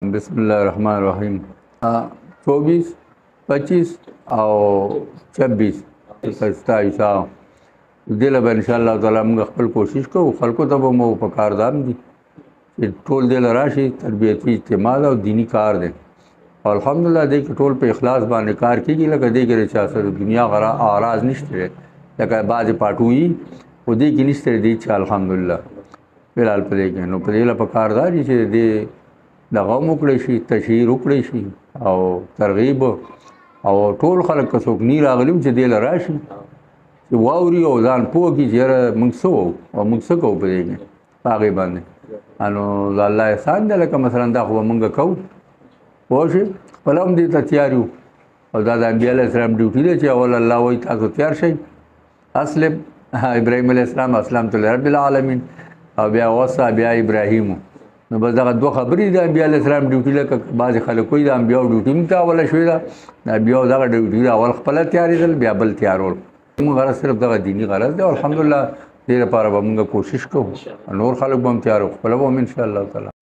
बिस्मिल्लाहिर्रहमानिर्रहीम 24, 25 और 26 27 दिल به انشاءالله تعالی موږ خپل کوشش کوو خلکو ته به مو په کار دام دي چې ټول دل راشي تربیتي اجتماع او دینی کار دی او الحمدلله دې کې ټول په اخلاص باندې کار کیږي لکه دې کې چې سره دنیا غرا اراز نشته لکه بعض پټوي او دې کې نشته دې چې الحمدلله فلحال په دې کې نو په دې لپاره کارداري چې دې دغه وکړی شي تشهیر وکړی شي او ترغیب او ټول خلک څوک نه راغلي چې دې راشي چې واوري او ځان پوه کی چې موږ سو او موږ څه کوو په دې کې هغه باندې انو الله احسان دې لکه مثلا دا خو موږ کوو پوه شئ خپل هم دې ته تیار یو او دا د انبیاء علیه السلام ډیوټي دی چې اول الله وایي تاسو تیار شئ اسلم ابراهیم علیه السلام اسلمت لرب العالمین او بیا وصا بیا ابراهیم نو بس دغه دوه خبرې د انبیاء علیه السلام ډیوټي لکه بعضې خلک وایي د انبیاء ډیوټي هم ته اوله شوې ده د انبیاء دغه ډیوټي اول خپله تیارېدل بیا بل تیارول موږ غرض صرف دغه دیني غرض دی او الحمدلله دې لپاره به موږ کوشش کوو نور خلک به هم تیار وو خپله به هم انشاءالله تعالی